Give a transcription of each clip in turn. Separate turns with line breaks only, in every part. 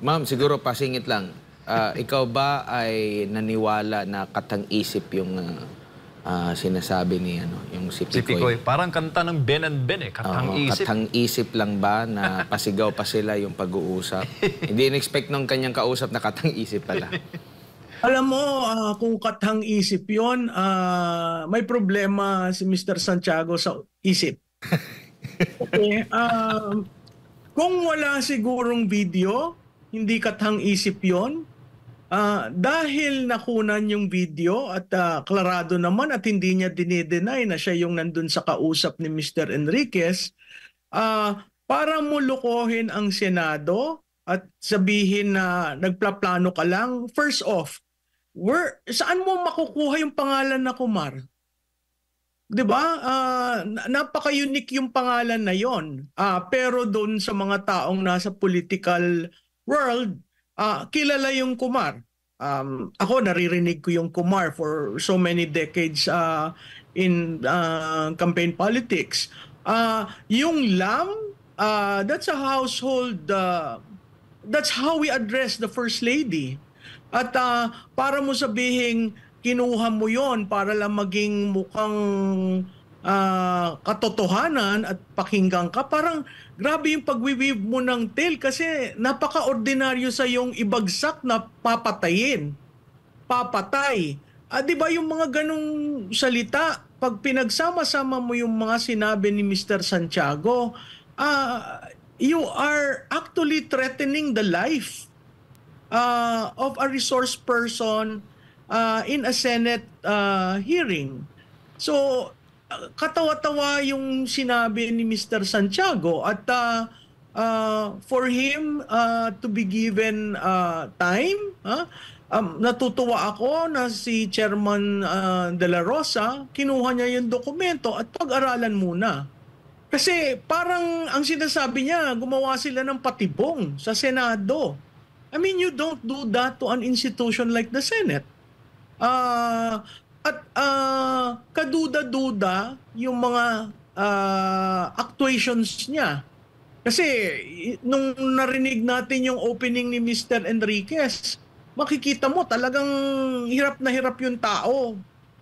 Ma'am, siguro pasingit lang. Ikaw ba ay naniwala na katang-isip yung sinasabi ni yung si
Si
Picoy?
Picoy, parang kanta ng Ben and Ben katang-isip.
Katang-isip lang ba na pasigaw pa sila yung pag-uusap? Hindi in-expect nung kanyang kausap na katang-isip pala.
Alam mo, kung katang-isip yun, may problema si Mr. Santiago sa isip. Okay, kung wala sigurong video, hindi katang-isip yun. Dahil nakunan yung video at klarado naman at hindi niya dinideny na siya yung nandun sa kausap ni Mr. Enriquez, para mo lukohin ang Senado at sabihin na nagplaplano ka lang, first off, saan mo makukuha yung pangalan na Kumar? 'Di ba? Napaka-unique yung pangalan na 'yon. Pero doon sa mga taong nasa political world, kilala yung Kumar. Ako naririnig ko yung Kumar for so many decades in campaign politics. Yung Lam, that's a household, that's how we address the First Lady. At para mo sabihin kinuha mo yon para lang maging mukhang katotohanan at pakinggan ka, parang grabe yung pagwiweave mo ng tale kasi napaka-ordinaryo sa yung ibagsak na papatayin. Papatay. Di ba yung mga ganong salita, pag pinagsama-sama mo yung mga sinabi ni Mr. Santiago, you are actually threatening the life of a resource person in a Senate hearing. So, katawa-tawa yung sinabi ni Mr. Santiago at for him to be given time, natutuwa ako na si Chairman De La Rosa, kinuha niya yung dokumento at pag-aralan muna. Kasi parang ang sinasabi niya, gumawa sila ng patibong sa Senado. I mean, you don't do that to an institution like the Senate. At kaduda-duda yung mga actuations niya. Kasi nung narinig natin yung opening ni Mr. Enriquez, makikita mo talagang hirap na hirap yung tao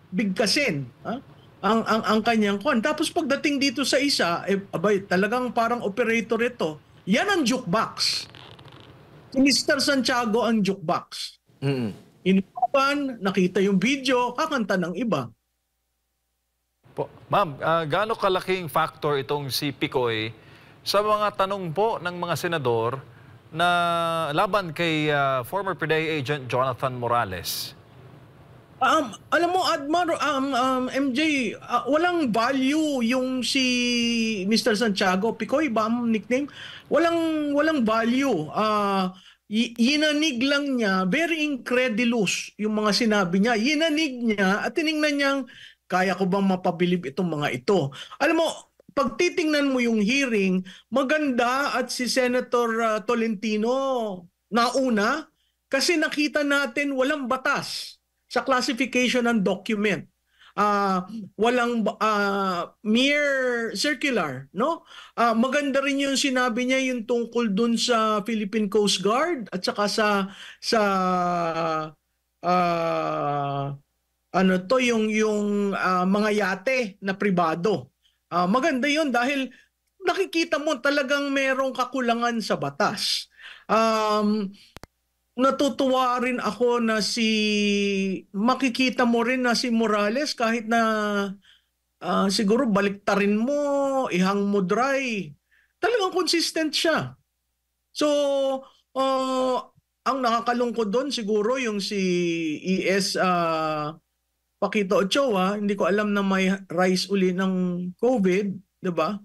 bigkasin ang kanyang kon. Tapos pagdating dito sa isa, abay, talagang parang operator ito. Yan ang jukebox. Si Mr. Santiago ang jukebox. Inupan, nakita yung video, kakanta ng iba.
Ma'am, gaano kalaking factor itong si Picoy sa mga tanong po ng mga senador na laban kay former PDEA agent Jonathan Morales?
Alam mo, Admar, MJ, walang value yung si Mr. Santiago. Picoy ba ang nickname? Walang value. Yinanig lang niya, very incredulous yung mga sinabi niya. Yinanig niya at tiningnan niyang, kaya ko bang mapabilib itong mga ito? Alam mo, pag titingnan mo yung hearing, maganda at si Senator Tolentino nauna kasi nakita natin walang batas sa classification ng document. Walang mere circular, no? Maganda rin yung sinabi niya yung tungkol dun sa Philippine Coast Guard at saka sa yung mga yate na pribado. Maganda yun dahil nakikita mo talagang merong kakulangan sa batas. Natutuwa rin ako na makikita mo rin na si Morales kahit na siguro baliktarin mo, ihang mo dry, talagang consistent siya. So, ang nakakalungkod doon siguro yung si ES Paquito Ochoa, hindi ko alam na may rise uli ng COVID, di ba?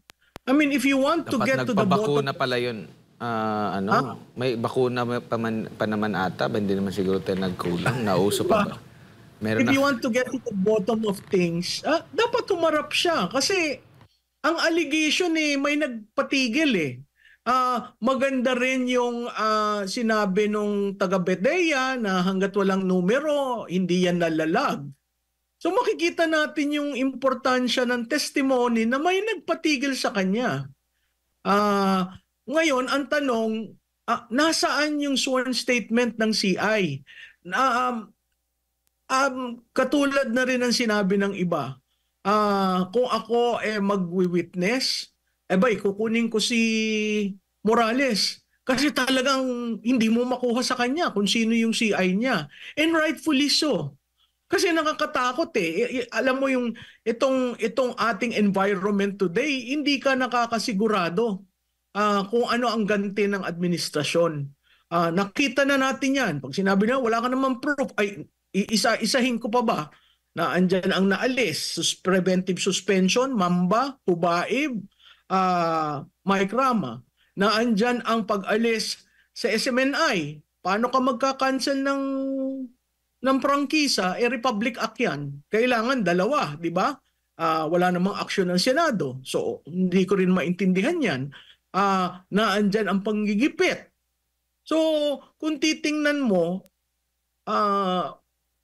I mean, if you want to get to the bottom...
Nagpabakuna pala yun. May bakuna pa naman ata, hindi naman siguro tayo nagkulang, nauso pa ba? Meron
If you want to get to the bottom of things, dapat tumarap siya kasi ang allegation may nagpatigil . Maganda rin yung sinabi nung taga-Bedea na hanggat walang numero, hindi yan nalalag. So makikita natin yung importansya ng testimony na may nagpatigil sa kanya. Ngayon, ang tanong, nasaan yung sworn statement ng CI? Na, katulad na rin ang sinabi ng iba, kung ako magwi-witness, kukunin ko si Morales. Kasi talagang hindi mo makuha sa kanya kung sino yung CI niya. And rightfully so. Kasi nakakatakot eh. Alam mo yung itong ating environment today, hindi ka nakakasigurado kung ano ang ganti ng administrasyon. Nakita na natin yan. Pag sinabi na wala ka naman proof, ay isahin ko pa ba na andyan ang naalis, preventive suspension, Mamba, Hubaib, Mike Rama, na andyan ang pag-alis sa SMNI. Paano ka magka-cancel ng prangkisa? Republic Act yan. Kailangan dalawa, di ba? Wala namang aksyon ng Senado. So, hindi ko rin maintindihan yan. Na andyan ang panggigipit. So, kung titingnan mo,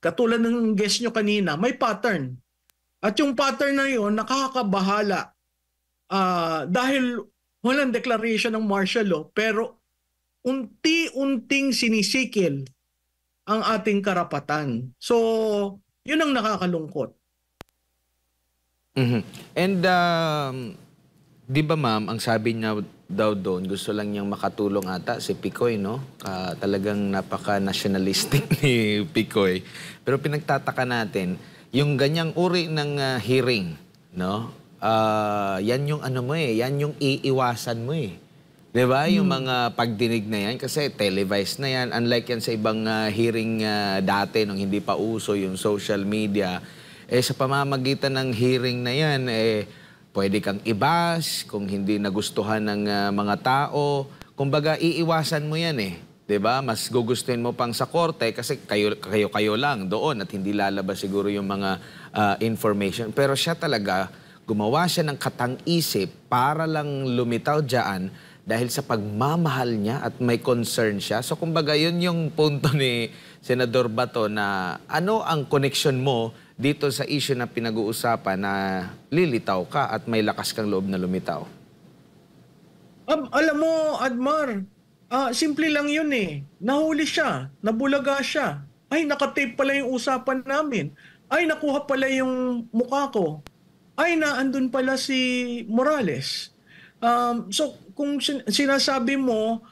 katulad ng guest nyo kanina, may pattern. At yung pattern na yun, nakakabahala. Dahil walang declaration ng martial law, pero unti-unting sinisikil ang ating karapatan. So, yun ang nakakalungkot.
And, di ba ma'am, ang sabi niya daw doon, gusto lang niyang makatulong ata si Picoy, no? Talagang napaka-nationalistic ni Picoy. Pero pinagtataka natin, yung ganyang uri ng hearing, no? Yan yung ano mo yan yung iiwasan mo eh. 'Di ba? Yung mga pagdinig na yan kasi televised na yan, unlike yan sa ibang hearing dati nung hindi pa uso yung social media. Sa pamamagitan ng hearing na yan pwede kang ibas kung hindi nagustuhan ng mga tao. Kumbaga iiwasan mo yan 'di ba? Mas gugustuhin mo pang sa korte kasi kayo lang doon at hindi lalabas siguro yung mga information. Pero siya talaga gumawa siya ng katang-isip para lang lumitaw diyan dahil sa pagmamahal niya at may concern siya. So kumbaga yun yung punto ni Senador Bato na ano ang connection mo dito sa issue na pinag-uusapan na lilitaw ka at may lakas kang loob na lumitaw.
Alam mo, Admar, simple lang yun eh. Nahuli siya, nabulaga siya. Ay, nakatape pala yung usapan namin. Ay, nakuha pala yung mukha ko. Ay, naandun pala si Morales. So, kung sinasabi mo,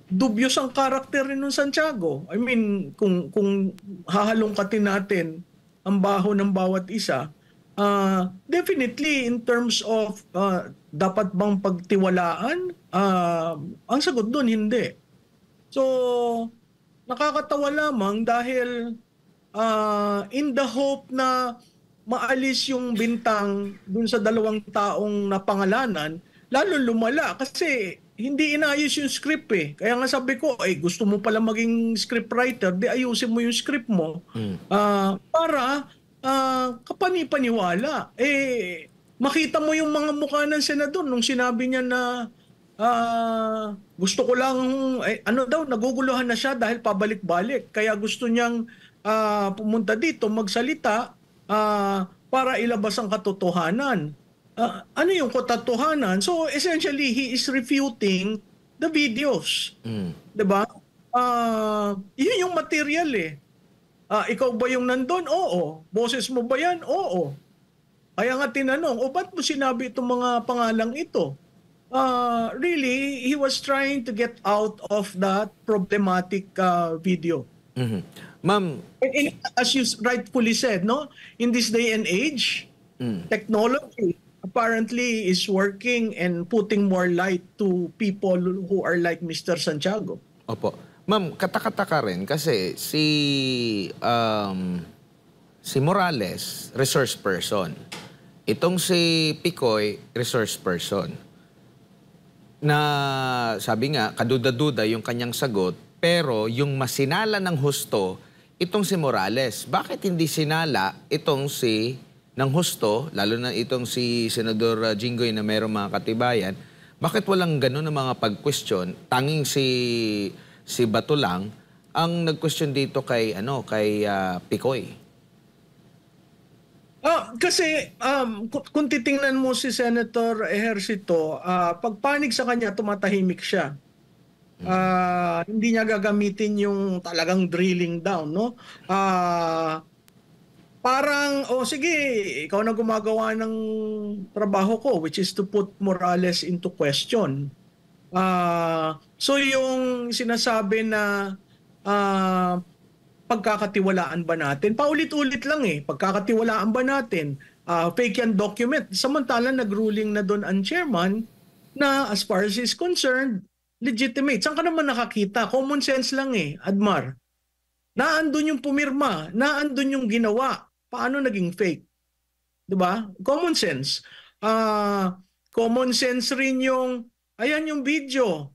dubious ang karakter rin ng Santiago. I mean, kung hahalongkatin natin ang baho ng bawat isa, definitely in terms of dapat bang pagtiwalaan, ang sagot doon, hindi. So, nakakatawa lamang dahil in the hope na maalis yung bintang dun sa dalawang taong napangalanan, lalo lumala kasi hindi inayos yung script eh. Kaya nga sabi ko, gusto mo pala maging scriptwriter, di ayusin mo yung script mo para kapani-paniwala. Makita mo yung mga mukha ng senador nung sinabi niya na gusto ko lang, naguguluhan na siya dahil pabalik-balik. Kaya gusto niyang pumunta dito, magsalita, para ilabas ang katotohanan. Ano yung katotohanan? So essentially, he is refuting the videos. Diba? Yun yung material eh. Ikaw ba yung nandun? Oo. Boses mo ba yan? Oo. Kaya nga tinanong, ba't mo sinabi itong mga pangalang ito? Really, he was trying to get out of that problematic video.
Ma'am,
as you rightfully said, no, in this day and age, technology apparently is working and putting more light to people who are like Mr. Santiago.
Opo. Ma'am, katakataka rin kasi si Morales, resource person. Itong si Picoy, resource person. Na sabi nga, kaduda-duda yung kanyang sagot, pero yung masinala ng husto, itong si Morales. Bakit hindi sinala itong si ng husto, lalo na itong si Senador Jinggoy na mayroong mga katibayan, bakit walang ganun ng mga pag-question? Tanging si Bato lang ang nag-question dito kay Picoy.
Kasi kung titingnan mo si Senator Ejercito, pagpanig sa kanya, tumatahimik siya. Hindi niya gagamitin yung talagang drilling down, no? Parang, sige, ikaw na gumagawa ng trabaho ko, which is to put Morales into question. So yung sinasabi na pagkakatiwalaan ba natin? Paulit-ulit lang pagkakatiwalaan ba natin? Fake yan document. Samantalang nag-ruling na doon ang chairman na as far as is concerned, legitimate. Saan ka naman nakakita? Common sense lang Admar. Naandun yung pumirma, naandun yung ginawa. Paano naging fake? 'Di ba? Common sense. Common sense rin yung, ayan yung video,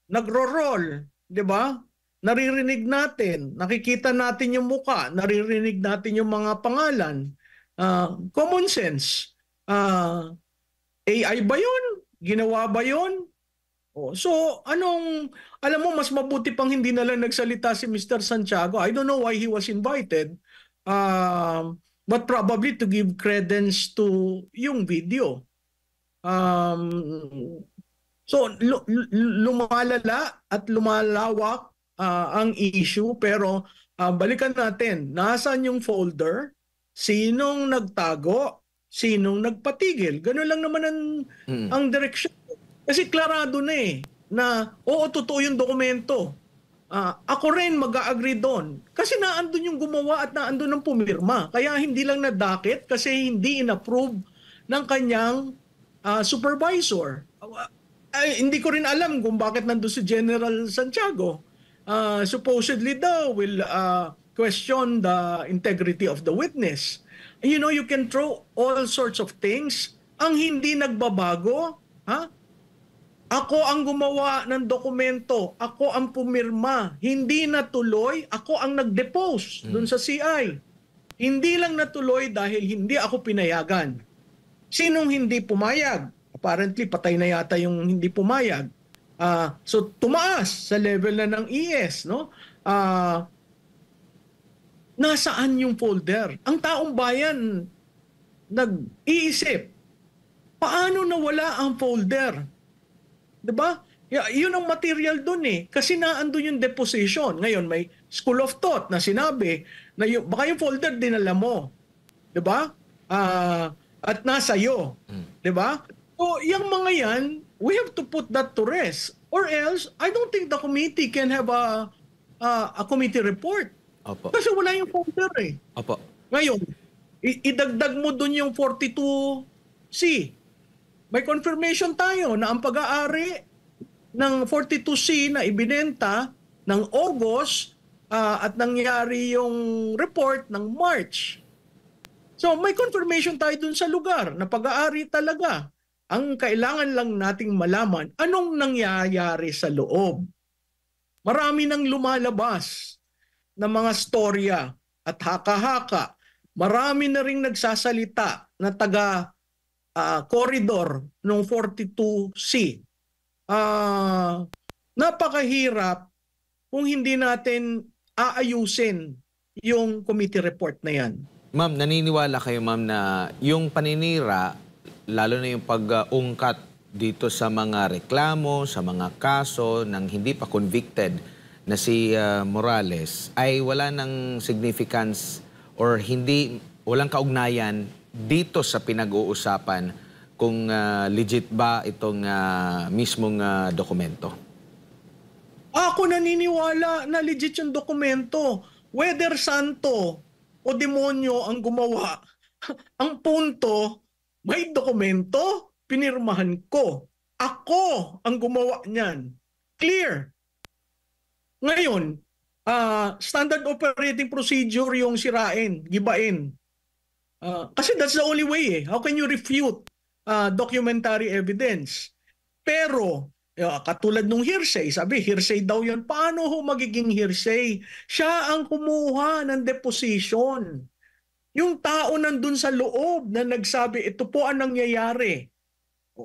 nagro-roll, 'di ba? Naririnig natin, nakikita natin yung muka, naririnig natin yung mga pangalan. Common sense. AI ba yun? Ginawa ba yun? So, alam mo, mas mabuti pang hindi na lang nagsalita si Mr. Santiago. I don't know why he was invited. But probably to give credence to yung video. So, lumalala at lumalawak ang issue, pero balikan natin, nasaan yung folder, sinong nagtago, sinong nagpatigil. Ganun lang naman ang direksyon. Kasi klarado na na oo, totoo yung dokumento. Ako rin mag-a-agree doon. Kasi naandun yung gumawa at naandun ang pumirma. Kaya hindi lang nadakit kasi hindi in-approve ng kanyang supervisor. Hindi ko rin alam kung bakit nandun si General Santiago. Supposedly daw will question the integrity of the witness. You know, you can throw all sorts of things. Ang hindi nagbabago, ako ang gumawa ng dokumento, ako ang pumirma, hindi natuloy, ako ang nag-depose dun sa CI. Hindi lang natuloy dahil hindi ako pinayagan. Sinong hindi pumayag? Apparently, patay na yata yung hindi pumayag. So tumaas sa level na ng ES, no? Nasaan yung folder? Ang taong bayan nag-iisip, paano nawala ang folder? 'Di ba? Yun ang material doon kasi naandun yung deposition. Ngayon may school of thought na sinabi na baka yung folder dinala mo. 'Di ba? At nasa iyo. 'Di ba? So yung mga yan, we have to put that to rest. Or else, I don't think the committee can have a committee report.
Opo.
Kasi wala yung folder
Opo.
Ngayon, idagdag mo dun yung 42C. May confirmation tayo na ang pag-aari ng 42C na ibinenta ng August at nangyari yung report ng March. So may confirmation tayo dun sa lugar na pag-aari talaga. Ang kailangan lang nating malaman, anong nangyayari sa loob. Marami nang lumalabas na mga storya at haka-haka. Marami na ring nagsasalita na taga corridor ng 42C. Napakahirap kung hindi natin aayusin yung committee report na yan.
Ma'am, naniniwala kayo ma'am na yung paninira, lalo na yung pag-ungkat dito sa mga reklamo, sa mga kaso ng hindi pa convicted na si Morales ay wala ng significance or walang kaugnayan dito sa pinag-uusapan kung legit ba itong mismong dokumento?
Ako naniniwala na legit yung dokumento. Whether santo o demonyo ang gumawa, ang punto, may dokumento, pinirmahan ko. Ako ang gumawa niyan. Clear. Ngayon, standard operating procedure yung sirain, gibain. Kasi that's the only way How can you refute documentary evidence? Pero, katulad nung hearsay, sabi, hearsay daw yun. Paano magiging hearsay? Siya ang kumuha ng deposition. Yung tao nandun sa loob na nagsabi, ito po ang nangyayari.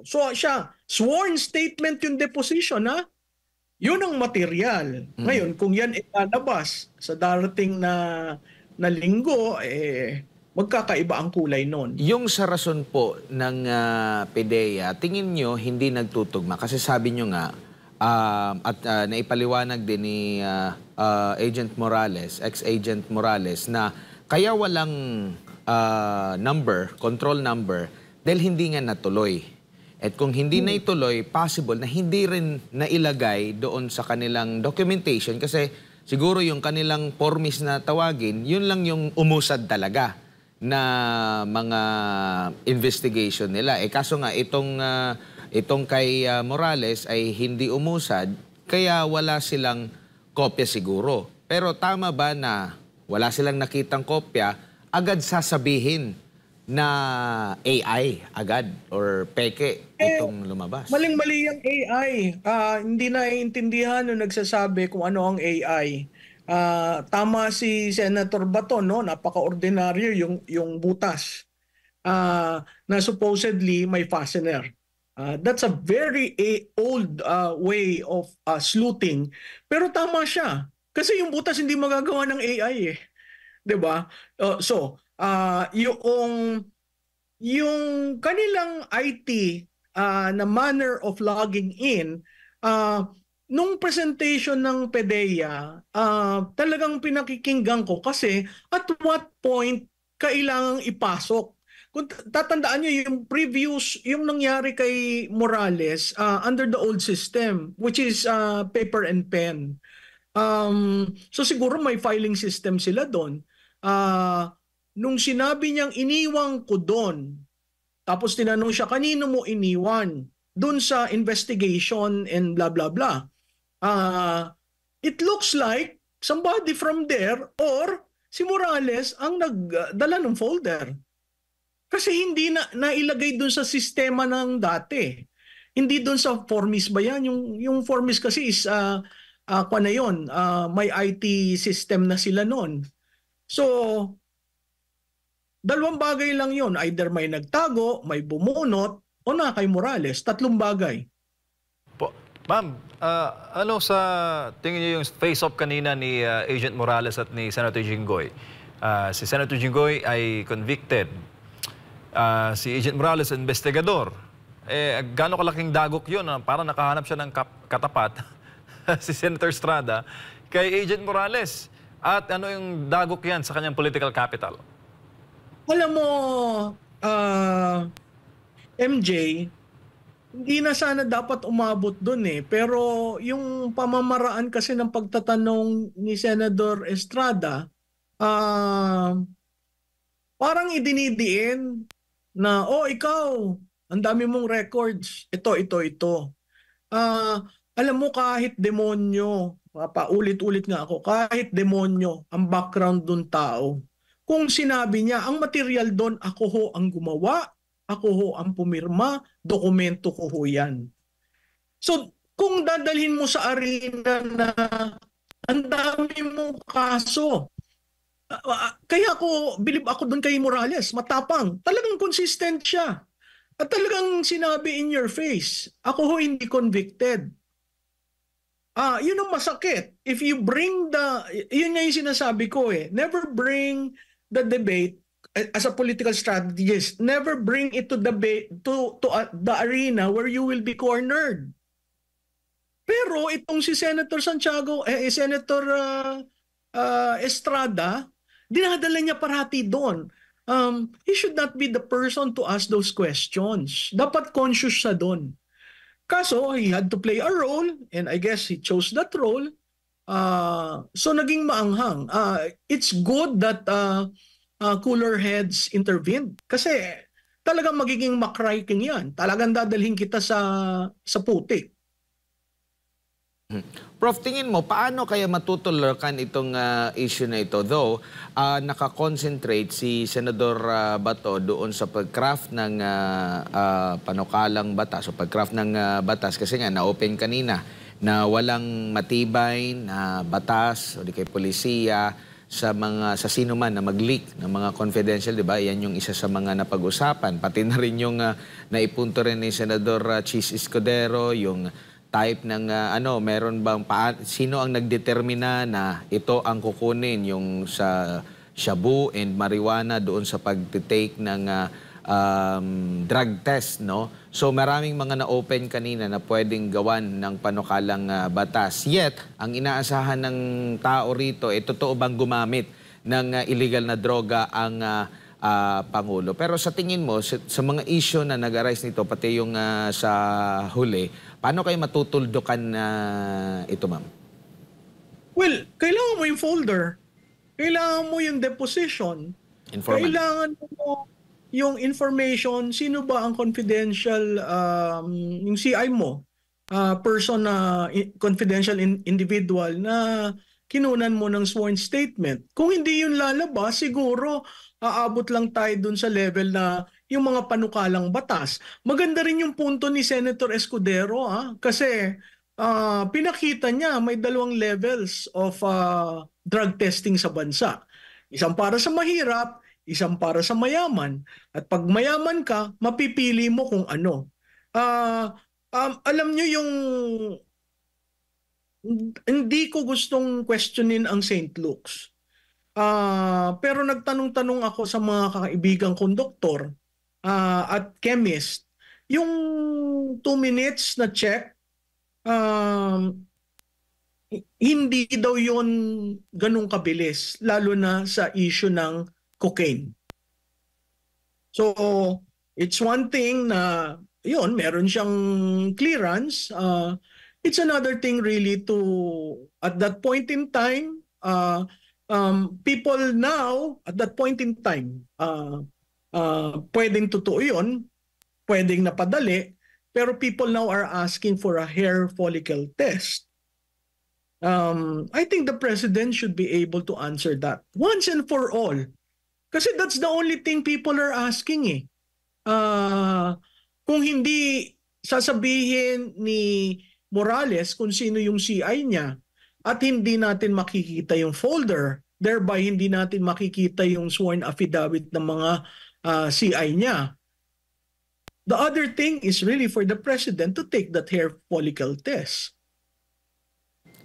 So siya, sworn statement yung deposition, Yun ang material. Ngayon, kung yan ilalabas sa darating na linggo, magkakaiba ang kulay nun.
Yung sa rason po ng PDEA, tingin nyo hindi nagtutugma? Kasi sabi nyo nga, naipaliwanag din ni Agent Morales, ex-Agent Morales, na kaya walang control number, dahil hindi nga natuloy. At kung hindi na ituloy, possible na hindi rin nailagay doon sa kanilang documentation kasi siguro yung kanilang formis na tawagin, yun lang yung umusad talaga na mga investigation nila. Kaso nga, itong kay Morales ay hindi umusad, kaya wala silang kopya siguro. Pero tama ba na wala silang nakitang kopya, agad sasabihin na AI agad or peke itong lumabas?
Maling-mali ang AI. Hindi naiintindihan nung nagsasabi kung ano ang AI. Tama si Senator Bato, no? Napaka-ordinaryo yung butas na supposedly may fastener. That's a very old way of sleuthing. Pero tama siya. Kasi yung butas hindi magagawa ng AI eh. 'Di ba? Yung kanilang IT na manner of logging in, nung presentation ng PDEA, talagang pinakikinggan ko kasi at what point kailangang ipasok. Kung tatandaan nyo yung nangyari kay Morales under the old system, which is paper and pen. So siguro may filing system sila doon. Nung sinabi niyang iniwan ko doon, tapos tinanong siya, kanino mo iniwan? Doon sa investigation and blah blah blah. It looks like somebody from there or si Morales ang nagdala ng folder. Kasi hindi na nailagay doon sa sistema ng dati. Hindi doon sa Formis ba yan? Yung Formis kasi is na yun, may IT system na sila noon. So, dalawang bagay lang yun. Either may nagtago, may bumunot, o na kay Morales. Tatlong bagay.
Ma'am, ano sa tingin niyo yung face-off kanina ni Agent Morales at ni Senator Jinggoy? Si Senator Jinggoy ay convicted. Si Agent Morales, investigador. Gaano kalaking dagok yun? Parang nakahanap siya ng katapat, si Senator Estrada, kay Agent Morales. At ano yung dagok yan sa kanyang political capital?
Alam mo, MJ, hindi na sana dapat umabot dun eh. Pero yung pamamaraan kasi ng pagtatanong ni Senador Estrada, parang idinidiin na, ikaw, ang dami mong records, ito. Alam mo, kahit demonyo, paulit-ulit nga ako, kahit demonyo ang background dun tao, kung sinabi niya, ang material doon, ako ho ang gumawa, ako ho ang pumirma, dokumento ko ho yan. So, kung dadalhin mo sa arena na ang dami mong kaso, kaya bilib ako doon kay Morales, matapang, talagang consistent siya. At talagang sinabi in your face, ako ho hindi convicted. Yun ang masakit. If you bring yun nga yung sinasabi ko never bring the debate as a political strategist, never bring it to the arena where you will be cornered. Pero itong si Senator Senator Estrada, dinadala niya parati doon. He should not be the person to ask those questions. Dapat conscious siya doon. Kaso, he had to play a role and I guess he chose that role. So naging maanghang. It's good that cooler heads intervened kasi talagang magiging macriking yan. Talagang dadalhin kita sa putik.
Prof, tingin mo, paano kaya matutulakan itong issue na ito? Though, nakakonsentrate si Senador Bato doon sa pag-craft ng panukalang batas o pag-craft ng batas kasi nga na-open kanina na walang matibay na batas o di kay polisiya sa sino man na mag-leak ng mga confidential, di ba? Yan yung isa sa mga napag-usapan. Pati na rin yung naipunto rin ni Senador Chis Escudero, yung type ng meron bang sino ang nagdetermina na ito ang kukunin yung sa shabu and marijuana doon sa pagtitake ng drug test, no? So maraming mga na-open kanina na pwedeng gawan ng panukalang batas. Yet, ang inaasahan ng tao rito, totoo bang gumamit ng illegal na droga ang Pangulo? Pero sa tingin mo, sa mga issue na nag-arise nito, pati yung sa huli, paano kayo matutuldukan ito, ma'am?
Well, kailangan mo yung folder. Kailangan mo yung deposition.
Informant.
Kailangan mo yung information, sino ba ang confidential, yung CI mo, person na confidential individual na kinunan mo ng sworn statement. Kung hindi yun lalabas, siguro aabot lang tayo dun sa level na yung mga panukalang batas. Maganda rin yung punto ni Senator Escudero, kasi pinakita niya may 2 levels of drug testing sa bansa. Isang para sa mahirap, isang para sa mayaman. At pag mayaman ka, mapipili mo kung ano. Alam nyo yung hindi ko gustong questionin ang St. Luke's. Pero nagtanong-tanong ako sa mga kaibigang konduktor at chemist. Yung 2 minutes na check, hindi daw yun ganun kabilis, lalo na sa issue ng cocaine. So, it's one thing na, yun, meron siyang clearance. It's another thing really to, at that point in time, people now, at that point in time, pwedeng totoo yun, pwedeng napadali, pero people now are asking for a hair follicle test. I think the president should be able to answer that once and for all. Kasi that's the only thing people are asking Kung hindi sasabihin ni Morales kung sino yung CI niya at hindi natin makikita yung folder, thereby hindi natin makikita yung sworn affidavit ng mga CI niya. The other thing is really for the president to take that hair follicle test.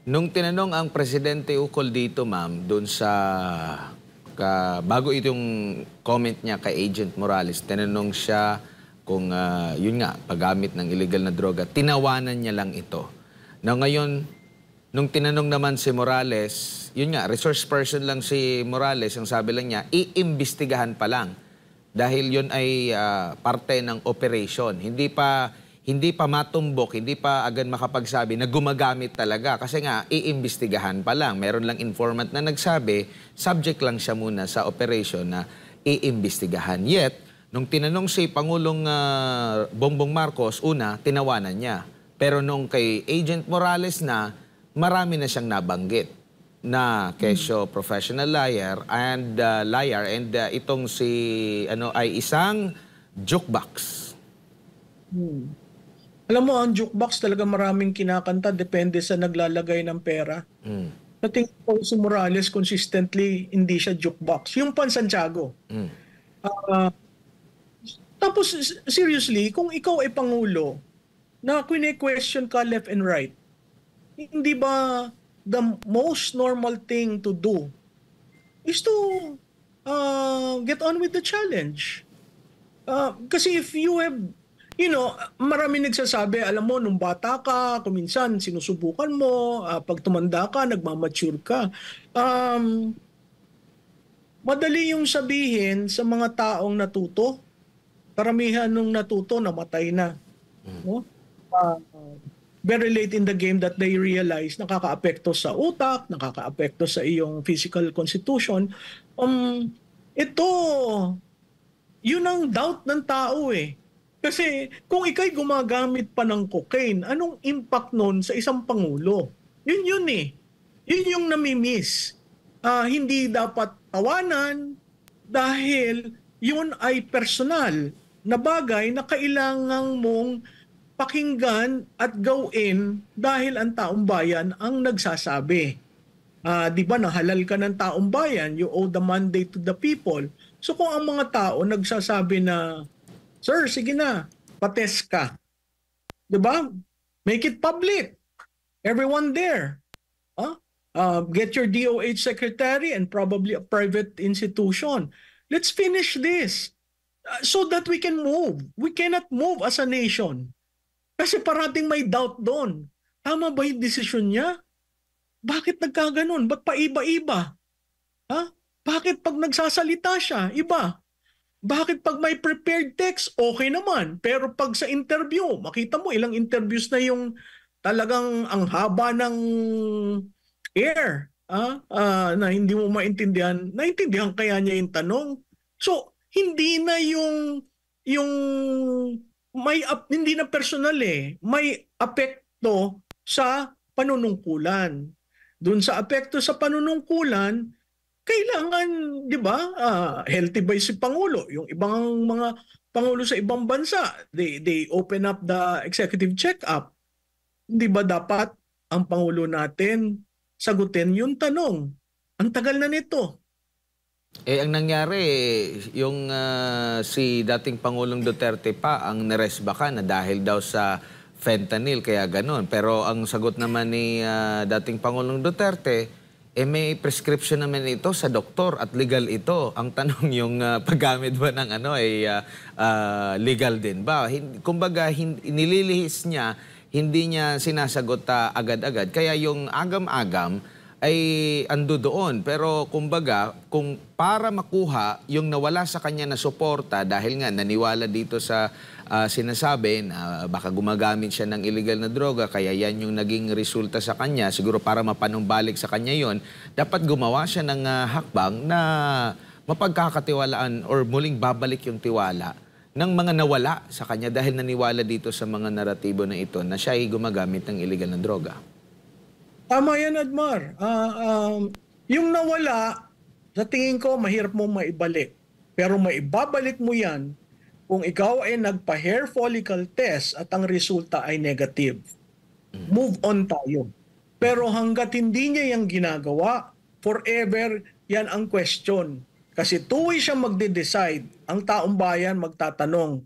Nung tinanong ang presidente ukol dito, ma'am, doon sa bago itong comment niya kay Agent Morales, tinanong siya kung yun nga, paggamit ng illegal na droga, tinawanan niya lang ito. Na ngayon, nung tinanong naman si Morales, yun nga, resource person lang si Morales, ang sabi lang niya, iimbestigahan pa lang. Dahil yun ay parte ng operation. Hindi pa matumbok, hindi pa agad makapagsabi na gumagamit talaga. Kasi nga, iimbestigahan pa lang. Meron lang informant na nagsabi, subject lang siya muna sa operation na iimbestigahan. Yet, nung tinanong si Pangulong Bongbong Marcos, una, tinawanan niya. Pero nung kay Agent Morales na, marami na siyang nabanggit na kesyo professional liar and itong si ay isang jukebox.
Alam mo, ang jukebox talaga maraming kinakanta, depende sa naglalagay ng pera. Sa tingin ko si Morales consistently hindi siya jukebox. Yung pan Santiago. Tapos seriously, kung ikaw ay Pangulo na kine-question ka left and right, hindi ba the most normal thing to do is to get on with the challenge? Kasi if you have, marami nagsasabi, alam mo, nung bata ka, kuminsan sinusubukan mo, pag tumanda ka, nagmamature ka. Madali yung sabihin sa mga taong natuto, karamihan nung natuto, namatay na. No? Very late in the game that they realize nakakaapekto sa utak, nakakaapekto sa iyong physical constitution. Ito, yun ang doubt ng tao Kasi kung ikay gumagamit pa ng cocaine, anong impact nun sa isang Pangulo? Yun Yun yung namimiss. Hindi dapat tawanan dahil yun ay personal na bagay na kailangan mong pakinggan at gawin dahil ang taong bayan ang nagsasabi. Di ba nahalal ka ng taong bayan, you owe the mandate to the people. So kung ang mga tao nagsasabi na, sir, sige na, patest ka. Di ba? Make it public. Everyone there. Get your DOH secretary and probably a private institution. Let's finish this so that we can move. We cannot move as a nation. Kasi parating may doubt doon. Tama ba yung desisyon niya? Bakit nagkaganon? Ba't paiba-iba? Ha? Bakit pag nagsasalita siya, iba? Bakit pag may prepared text, okay naman. Pero pag sa interview, makita mo ilang interviews na yung talagang ang haba ng air. Na hindi mo maintindihan. Naintindihan kaya niya yung tanong? So, hindi na yung hindi na personal may apekto sa panunungkulan. Doon sa apekto sa panunungkulan, kailangan, 'di ba? Healthy ba si Pangulo? Yung ibang mga pangulo sa ibang bansa, they open up the executive check-up. Hindi ba dapat ang pangulo natin sagutin yung tanong? Ang tagal na nito.
Ang nangyari, yung si dating Pangulong Duterte pa ang naresbaka na dahil daw sa fentanyl, kaya ganun. Pero ang sagot naman ni dating Pangulong Duterte, may prescription naman ito sa doktor at legal ito. Ang tanong yung paggamit ba ng legal din ba? Kumbaga, nililihis niya, hindi niya sinasagot agad-agad. Kaya yung agam-agam, ay ando doon. Pero kumbaga, kung para makuha yung nawala sa kanya na suporta dahil nga naniwala dito sa sinasabi na baka gumagamit siya ng illegal na droga, kaya yan yung naging resulta sa kanya, siguro para mapanumbalik sa kanya yon, dapat gumawa siya ng hakbang na mapagkakatiwalaan or muling babalik yung tiwala ng mga nawala sa kanya dahil naniwala dito sa mga naratibo na ito na siya ay gumagamit ng illegal na droga.
Tama yan, Admar. Yung nawala, sa tingin ko, mahirap mong maibalik. Pero maibabalik mo yan kung ikaw ay nagpa-hair follicle test at ang resulta ay negative. Move on tayo. Pero hanggat hindi niya yung ginagawa, forever yan ang question. Kasi tuwi siya magde-decide, ang taong bayan magtatanong,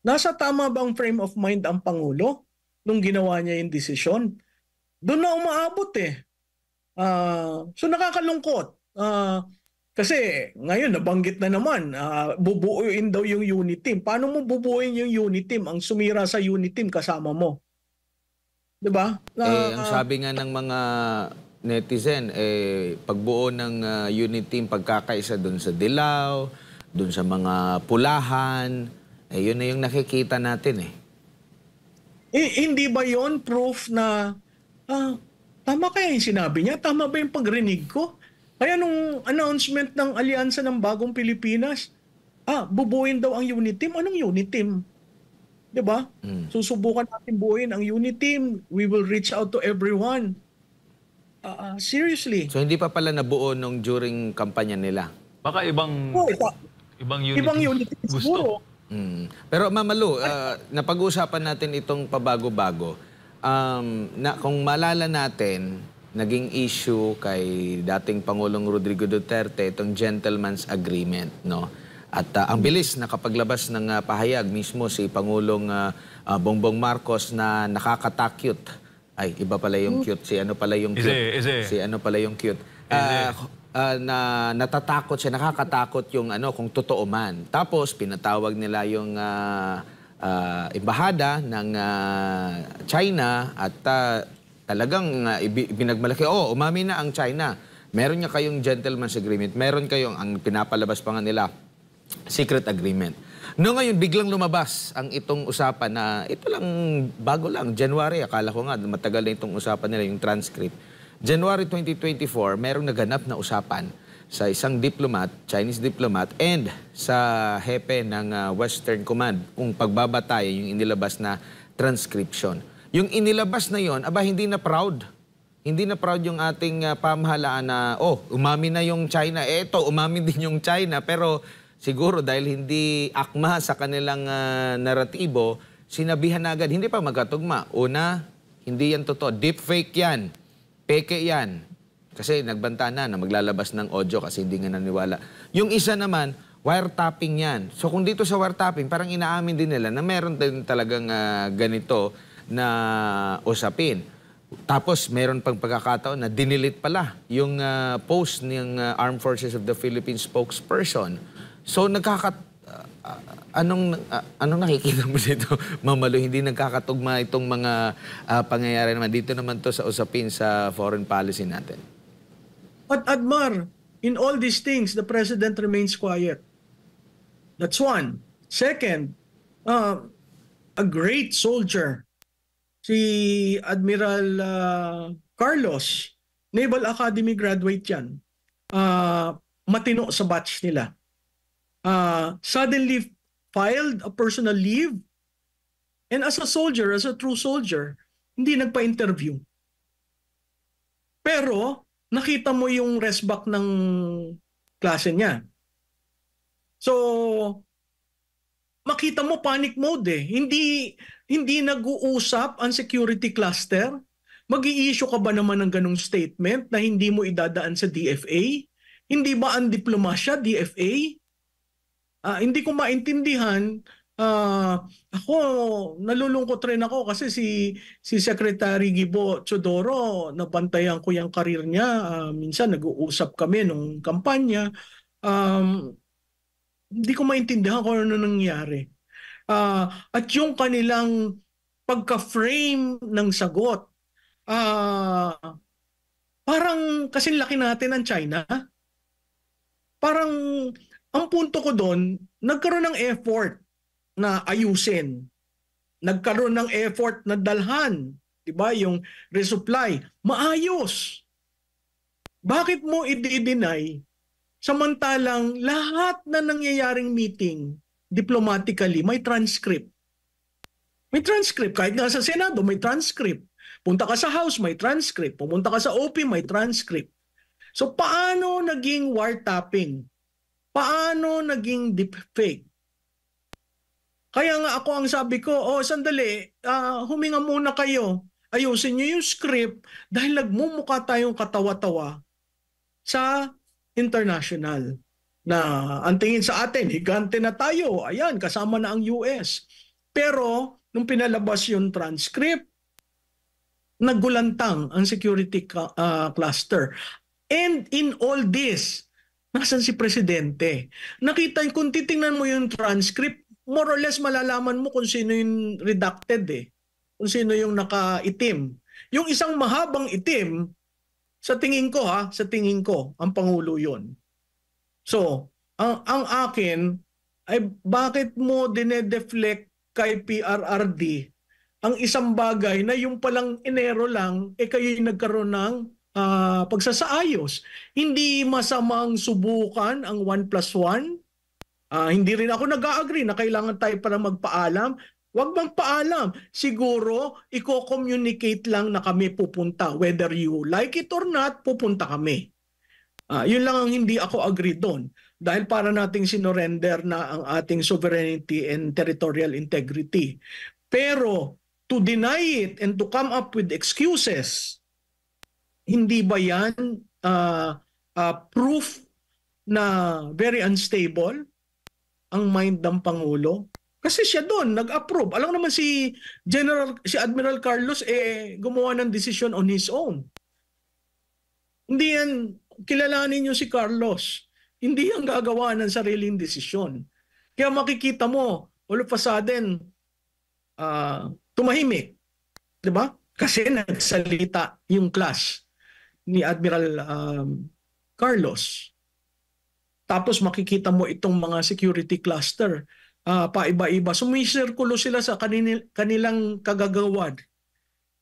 nasa tama bang frame of mind ang Pangulo nung ginawa niya yung desisyon? Doon na umaabot so nakakalungkot. Kasi ngayon nabanggit na naman, bubuuin daw yung unit team. Paano mo bubuuin yung unit team? Ang sumira sa unit team kasama mo. 'Di ba?
Ang sabi nga ng mga netizen, pagbuo ng unit team, pagkakaisa doon sa dilaw, doon sa mga pulahan, yun na yung nakikita natin
Hindi ba yon proof na tama kaya yung sinabi niya? Tama ba yung pagrinig ko? Kaya nung announcement ng Alyansa ng Bagong Pilipinas, bubuin daw ang unit team. Anong unit team? Diba? Susubukan natin buuin ang unit team. We will reach out to everyone. Seriously.
So hindi pa pala nabuo nung during kampanya nila?
Baka ibang
unit team siguro.
Pero Ma'am Malu, napag-uusapan natin itong pabago-bago. Kung maalala natin, naging issue kay dating Pangulong Rodrigo Duterte itong gentleman's agreement, no? At ang bilis nakapaglabas ng pahayag mismo si Pangulong Bongbong Marcos na nakakatakyot. Ay, iba pala yung cute. Si ano pala yung cute? Si ano pala yung cute? Na natatakot siya, nakakatakot yung kung totoo man. Tapos pinatawag nila yung embahada ng China at talagang binagmalaki, umami na ang China. Meron niya kayong gentleman's agreement, meron kayong, ang pinapalabas pa nga nila, secret agreement. No, ngayon, biglang lumabas ang itong usapan na, ito lang, bago lang, January, akala ko nga, matagal na itong usapan nila, yung transcript. January 2024, merong naganap na usapan sa isang diplomat, Chinese diplomat, and sa hepe ng Western Command kung pagbabatayan yung inilabas na transcription. Yung inilabas na yon, hindi na proud. Hindi na proud yung ating pamahalaan na, umami na yung China. Ito, umami din yung China. Pero siguro dahil hindi akma sa kanilang naratibo, sinabihan na agad, hindi pa magkatugma. Una, hindi yan totoo. Deepfake yan. Peke yan. Kasi nagbanta na maglalabas ng audio kasi hindi nga naniwala. Yung isa naman, wiretapping yan. So kung dito sa wiretapping, parang inaamin din nila na meron din talagang ganito na usapin. Tapos meron pang pagkakataon na dinilit pala yung post ng Armed Forces of the Philippines spokesperson. So anong nakikita mo dito, Mamalo? Hindi nagkakatugma itong mga pangyayari naman. Dito naman to sa usapin sa foreign policy natin.
But Admar, in all these things, the President remains quiet. That's one. Second, a great soldier, si Admiral Carlos, Naval Academy graduate yan. Matino sa batch nila. Suddenly filed a personal leave, and as a soldier, as a true soldier, hindi nagpa-interview. Pero nakita mo yung resback ng klase niya. So makita mo panic mode eh. Hindi nag-uusap ang security cluster. Mag-i-issue ka ba naman ng ganung statement na hindi mo idadaan sa DFA? Hindi ba ang diplomasya DFA? Hindi ko maintindihan. Ako, nalulungkot rin ako kasi si Secretary Gibo Chodoro, nabantayan ko yung karir niya. Minsan nag-uusap kami nung kampanya. Hindi ko maintindihan kung ano nangyari. At yung kanilang pagka-frame ng sagot, parang kasing laki natin ng China. Parang ang punto ko doon, nagkaroon ng effort na ayusin. Nagkaroon ng effort na dalhan, 'di ba? Yung resupply, maayos. Bakit mo i-deny samantalang lahat na nangyayaring meeting diplomatically may transcript? May transcript. Kahit nga sa Senado, may transcript. Punta ka sa House, may transcript. Pumunta ka sa OP, may transcript. So paano naging wiretapping? Paano naging deepfake? Kaya nga ako ang sabi ko, sandali, huminga muna kayo. Ayusin nyo yung script dahil nagmumukha tayong katawa-tawa sa international. Na ang tingin sa atin, higante na tayo. Ayan, kasama na ang US. Pero, nung pinalabas yung transcript, naggulantang ang security cluster. And in all this, nasan si Presidente? Nakita, kung titingnan mo yung transcript, more or less malalaman mo kung sino yung redacted eh. Kung sino yung nakaitim. Yung isang mahabang itim, sa tingin ko ang Pangulo yun. So, ang akin ay bakit mo dinedeflect kay PRRD ang isang bagay na yung palang Enero lang, kayo yung nagkaroon ng pagsasaayos. Hindi masamang subukan ang 1+1. Hindi rin ako nag-agree na kailangan tayo para magpaalam. Huwag bang paalam. Siguro, i-communicate lang na kami pupunta. Whether you like it or not, pupunta kami. Yun lang ang hindi ako agree doon. Dahil para nating sinorender na ang ating sovereignty and territorial integrity. Pero, to deny it and to come up with excuses, hindi ba yan proof na very unstable ang mind ng Pangulo? Kasi siya doon, nag-approve. Alam naman si Admiral Carlos, gumawa ng decision on his own. Hindi yan, kilalanin niyo si Carlos. Hindi yan gagawa ng sariling desisyon. Kaya makikita mo, all of a sudden, tumahimik. Diba? Kasi nagsalita yung class ni Admiral Carlos. Tapos makikita mo itong mga security cluster, paiba-iba. Sumisirkulo sila sa kanilang kagagawan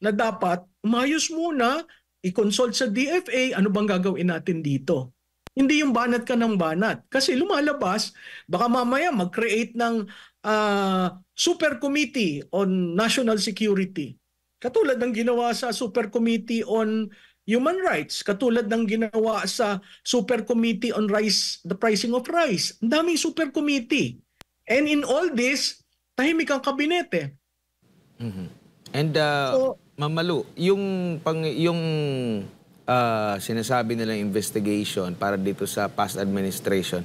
na dapat umayos muna, i-consult sa DFA, ano bang gagawin natin dito? Hindi yung banat ka ng banat. Kasi lumalabas, baka mamaya mag-create ng Super Committee on National Security. Katulad ng ginawa sa Super Committee on Human Rights, katulad ng ginawa sa Super Committee on Rice, the pricing of rice. Ang daming Super Committee. And in all this, tahimik ang kabinete.
Mm-hmm. And Mamalu, yung sinasabi nilang investigation para dito sa past administration,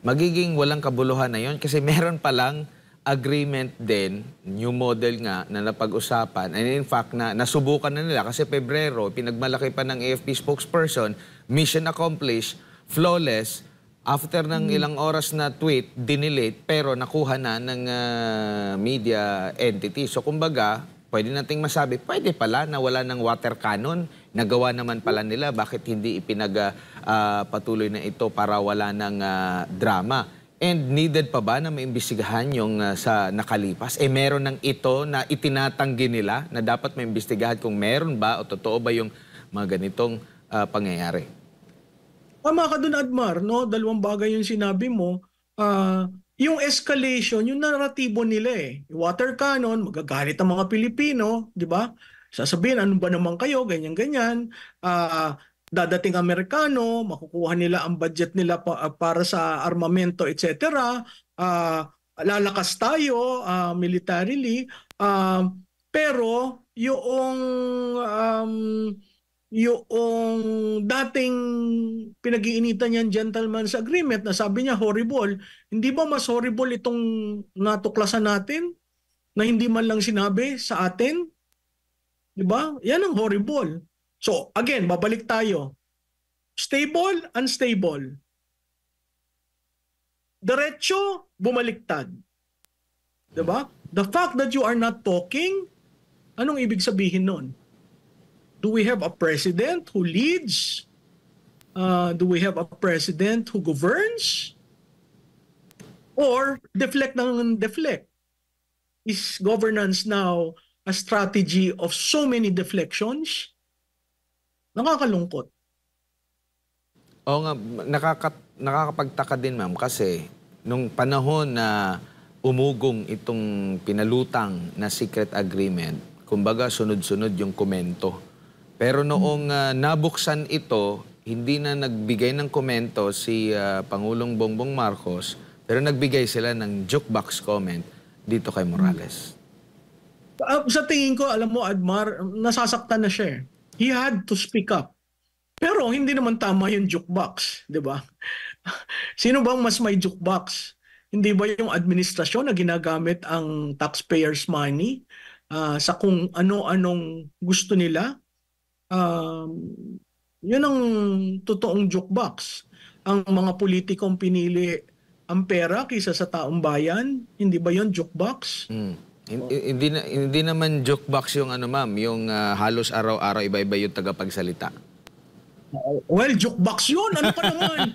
magiging walang kabuluhan na yon kasi meron pa lang agreement din, new model nga na napag-usapan, and in fact na nasubukan na nila kasi Pebrero, pinagmalaki pa ng AFP spokesperson, mission accomplished, flawless, after ng ilang oras na tweet, dinelete, pero nakuha na ng media entity. So kumbaga, pwede nating masabi, pwede pala na wala ng water cannon, nagawa naman pala nila, bakit hindi ipinagpatuloy na ito para wala ng drama? And needed pa ba na maimbestigahan yung sa nakalipas? Meron ng ito na itinatanggi nila na dapat maimbestigahan kung meron ba o totoo ba yung mga ganitong pangyayari?
Tama ka dun, Admar, no? Dalawang bagay yung sinabi mo. Yung escalation, yung naratibo nila eh. Water cannon, magagalit ang mga Pilipino, di ba? Sasabihin, ano ba naman kayo, ganyan-ganyan. Dadating Amerikano, makukuha nila ang budget nila para sa armamento, etc. Lalakas tayo militarily. Pero yung dating pinag-iinitan niyan gentleman's agreement na sabi niya horrible, hindi ba mas horrible itong natuklasan natin na hindi man lang sinabi sa atin? Di ba? Yan ang horrible. So, again, babalik tayo. Stable, unstable. Diretso, bumaliktad. Di ba? The fact that you are not talking, anong ibig sabihin nun? Do we have a president who leads? Do we have a president who governs? Or deflect ng deflect? Is governance now a strategy of so many deflections? Nakakalungkot.
Oo nga, nakakapagtaka din ma'am kasi nung panahon na umugong itong pinalutang na secret agreement, kumbaga sunod-sunod yung komento. Pero noong nabuksan ito, hindi na nagbigay ng komento si Pangulong Bongbong Marcos, pero nagbigay sila ng jukebox comment dito kay Morales.
Sa tingin ko, alam mo, Admar, nasasaktan na siya. He had to speak up. Pero hindi naman tama yung jukebox, di ba? Sino bang mas may jukebox? Hindi ba yung administrasyon na ginagamit ang taxpayers' money sa kung ano-anong gusto nila? Yun ang totoong jukebox. Ang mga politikong pinili ang pera kaysa sa taong bayan, hindi ba yun jukebox?
Hindi naman jukebox yung ano ma'am, yung halos araw-araw iba-iba yung tagapagsalita.
Well, jukebox yun. Ano ka naman?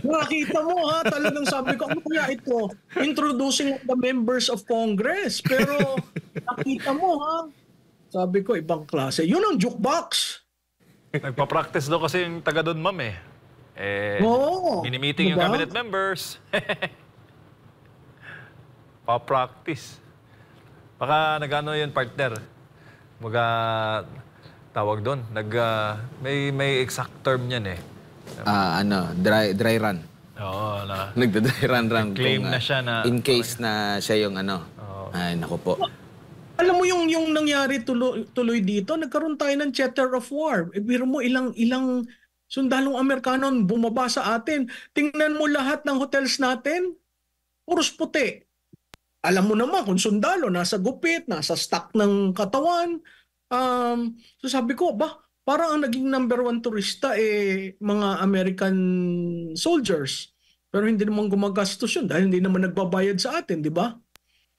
Nakita mo ha, talagang sabi ko, ano kaya ito? Introducing the members of Congress. Pero nakita mo ha, sabi ko, ibang klase. Yun ang jukebox.
Nagpa-practice daw kasi yung taga doon, ma'am eh.
Oo.
Mini-meeting yung
Diba?
cabinet members. Pa-practice. Baka nag-ano yun, partner. Tawag doon. May exact term niyan eh.
Dry run.
Oo.
Nagda-dry run
Claim
kung,
na siya na...
in case na siya yung ano. Ay, naku po.
Alam mo yung nangyari tuloy dito, nagkaroon tayo ng theater of war. Biro mo ilang sundalong Amerikano bumaba sa atin. Tingnan mo lahat ng hotels natin, puros puti. Alam mo naman kung sundalo, nasa gupit, nasa stock ng katawan. So sabi ko, parang ang naging number one turista mga American soldiers. Pero hindi naman gumagastos yun dahil hindi naman nagbabayad sa atin, di ba?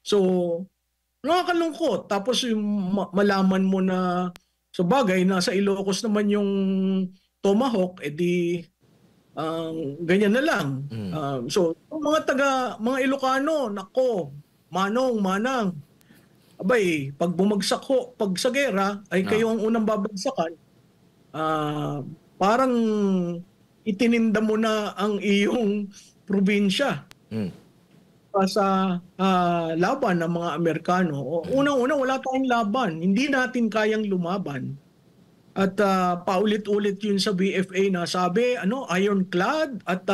So, nakakalungkot. Tapos yung malaman mo na sa bagay, nasa Ilocos naman yung Tomahawk, ganyan na lang. So, mga Ilocano, nako, manang, abay, pag bumagsak ho, pag sa gera, ay kayo ang unang babagsakan, parang itininda mo na ang iyong probinsya sa laban ng mga Amerikano. Unang-una, wala tayong laban. Hindi natin kayang lumaban. At paulit-ulit yun sa BFA na sabi, ironclad. At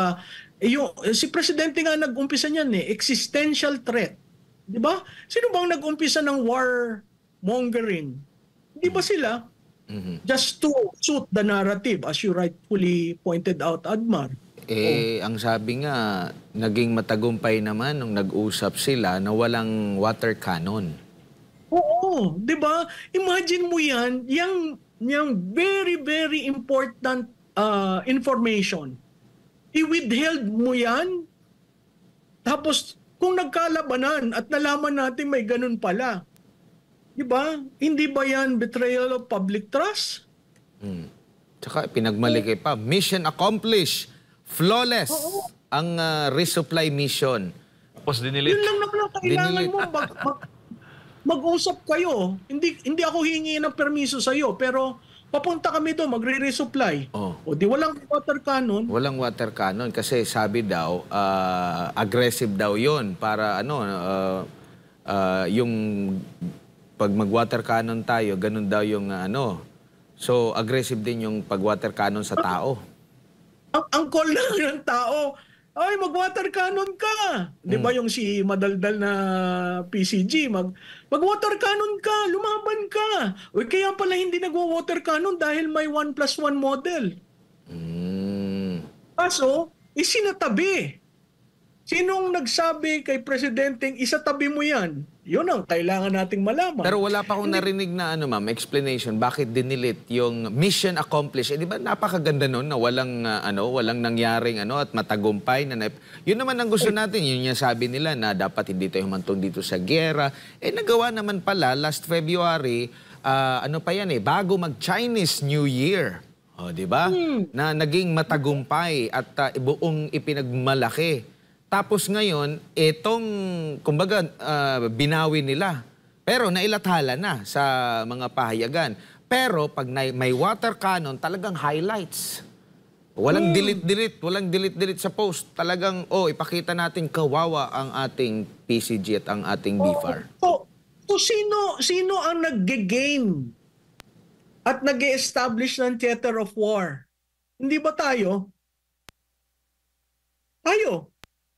si Presidente nga nag-umpisa niyan existential threat. Di ba? Sino bang nag-umpisa ng war mongering? Di ba sila? Just to suit the narrative, as you rightfully pointed out, Admar.
Ang sabi nga, naging matagumpay naman nung nag-usap sila na walang water cannon.
Oo, 'di ba? Imagine mo 'yan, yang very very important information. I-withheld mo 'yan. Tapos kung nagkalabanan at nalaman natin may ganun pala. 'Di ba? Hindi ba 'yan betrayal of public trust?
Tsaka pinagmalaki pa, mission accomplished, flawless ang resupply mission.
Tapos dinilit.
Yun lang naman ang kailangan
Dinilit.
mo. Mag-usap kayo. Hindi ako hingi ng permiso sa iyo, pero papunta kami doon, magre-resupply. O di walang water cannon.
Walang water cannon kasi sabi daw, aggressive daw yon para yung pag mag-water cannon tayo, ganun daw yung So, aggressive din yung pag-water cannon sa tao.
Ang call lang ng tao, ay mag-water cannon ka. 'Di ba yung si madaldal na PCG, mag-water cannon ka, lumaban ka. O kaya pala hindi nagwa-water cannon dahil may 1+1 model. Kaso, isinatabi. Sinong nagsabi kay presidenteng isatabi mo yan? Yun ang kailangan nating malaman.
Pero wala pa akong narinig na explanation bakit dinilit yung mission accomplished. Di ba napakaganda nun na walang nangyaring at matagumpay na yun naman ang gusto natin. Yun yung sabi nila na dapat hindi tayo humantong dito sa giyera. Nagawa naman pala last February, bago mag-Chinese New Year. Di ba? Na naging matagumpay at buong ipinagmalaki. Tapos ngayon, kumbaga, binawi nila. Pero nailathala na sa mga pahayagan. Pero pag may water cannon, talagang highlights. Walang delete sa post. Talagang, ipakita natin kawawa ang ating PCG at ang ating BFAR.
So sino ang nag-gain at nag-establish ng theater of war? Hindi ba tayo?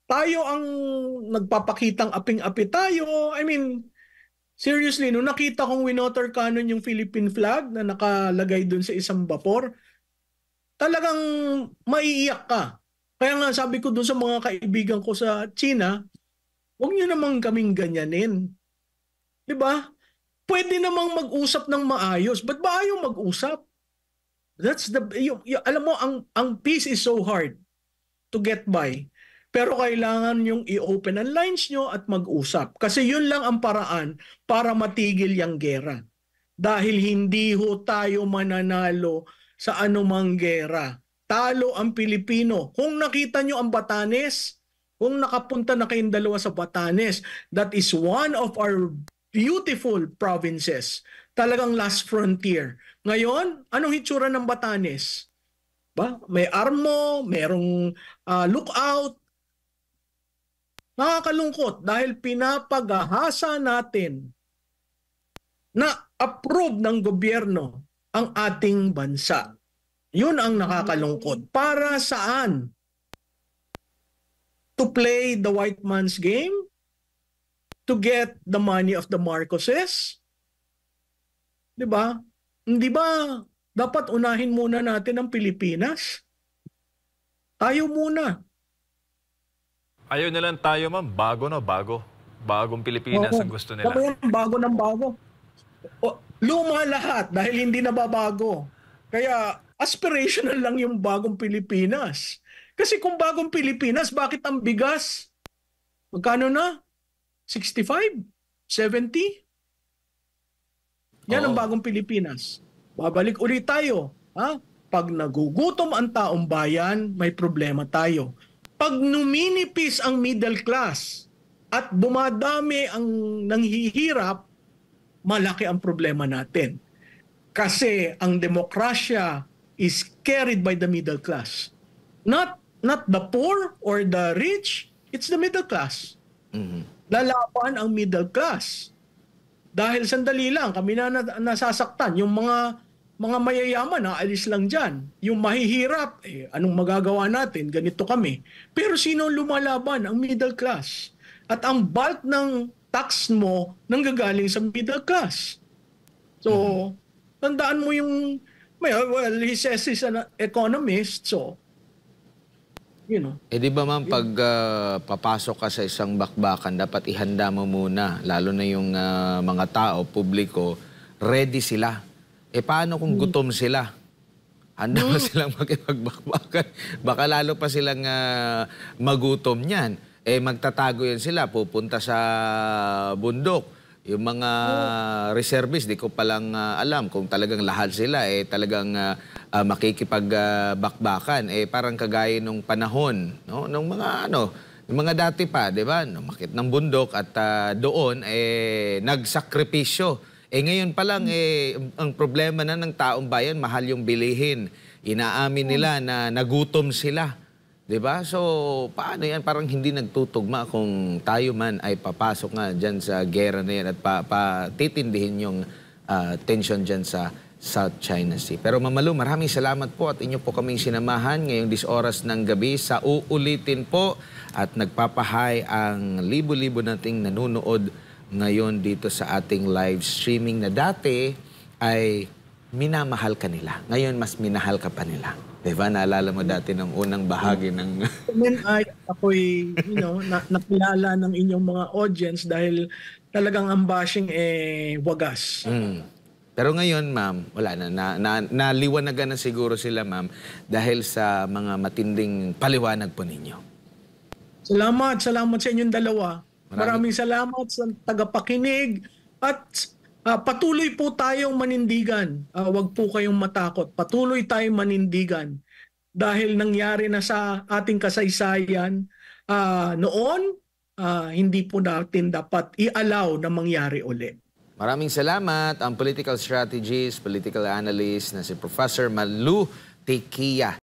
Tayo ang nagpapakitang aping-api tayo. I mean, seriously, nung nakita kong winoter cannon yung Philippine flag na nakalagay dun sa isang bapor, talagang maiiyak ka. Kaya nga sabi ko dun sa mga kaibigan ko sa China, huwag niyo namang kaming ganyanin. Diba? Pwede namang mag-usap ng maayos. Ba't ba ayaw mag-usap? Alam mo, ang peace is so hard to get by. Pero kailangan yung i-open ang lines nyo at mag-usap. Kasi yun lang ang paraan para matigil yung gera. Dahil hindi ho tayo mananalo sa anumang gera. Talo ang Pilipino. Kung nakita nyo ang Batanes, kung nakapunta na kayong dalawa sa Batanes, that is one of our beautiful provinces. Talagang last frontier. Ngayon, anong hitsura ng Batanes? May armo, merong lookout. Nakakalungkot dahil pinapagahasa natin na approve ng gobyerno ang ating bansa. Yun ang nakakalungkot. Para saan? To play the white man's game? To get the money of the Marcoses? Diba? Hindi ba dapat unahin muna natin ang Pilipinas? Tayo muna.
Ayaw nilang tayo, ma'am. Bago. Bagong Pilipinas ang gusto nila.
Bago ng bago. Luma lahat dahil hindi nababago. Kaya aspirational lang yung bagong Pilipinas. Kasi kung bagong Pilipinas, bakit ang bigas? Magkano na? 65? 70? Yan ang bagong Pilipinas. Babalik ulit tayo. Pag nagugutom ang taong bayan, may problema tayo. Pag numinipis ang middle class at dumadami ang nanghihirap, malaki ang problema natin. Kasi ang demokrasya is carried by the middle class. Not the poor or the rich, it's the middle class. Lalaban ang middle class. Dahil sandali lang, kami na nasasaktan. Yung mga mayayaman, alis lang dyan. Yung mahihirap, anong magagawa natin? Ganito kami. Pero sino lumalaban? Ang middle class. At ang bulk ng tax mo nanggagaling sa middle class. So, tandaan mo yung, he says he's an economist, so, you know.
Eh di ba ma'am, pag papasok ka sa isang bakbakan, dapat ihanda mo muna, lalo na yung mga tao, publiko, ready sila. Eh paano kung gutom sila? Handa ba silang makipagbakbakan? Baka lalo pa silang magutom niyan. Eh magtatago yan sila, pupunta sa bundok. Yung mga reservists, di ko palang alam kung talagang lahat sila eh talagang makikipagbakbakan. Eh parang kagaya nung panahon, no? Nung mga yung mga dati pa, di ba? Makit ng bundok at doon eh nagsakripisyo. Eh ngayon pa lang eh ang problema na ng taong bayan, mahal yung bilihin. Inaamin nila na nagutom sila. 'Di ba? So, paano yan? Parang hindi nagtutugma kung tayo man ay papasok nga dyan sa gera na yan at titindihin yung tension dyan sa South China Sea. Pero Ma'am Malu, maraming salamat po at inyo po kaming sinamahan ngayong 10 oras ng gabi sa uulitin po at nagpapahay ang libo-libo nating nanonood ngayon dito sa ating live streaming na dati ay minamahal ka nila. Ngayon, mas minahal ka pa nila. Diba? Naalala mo dati ng unang bahagi ng...
Then ako'y, nakilala ng inyong mga audience dahil talagang ang bashing wagas.
Pero ngayon, ma'am, wala na. Naliwanagan na siguro sila, ma'am, dahil sa mga matinding paliwanag po ninyo.
Salamat sa inyong dalawa. Maraming salamat sa tagapakinig at patuloy po tayong manindigan. Huwag po kayong matakot. Patuloy tayong manindigan dahil nangyari na sa ating kasaysayan noon, hindi po natin dapat i-allow na mangyari uli.
Maraming salamat ang political strategist, political analyst na si Professor Malu Tequia.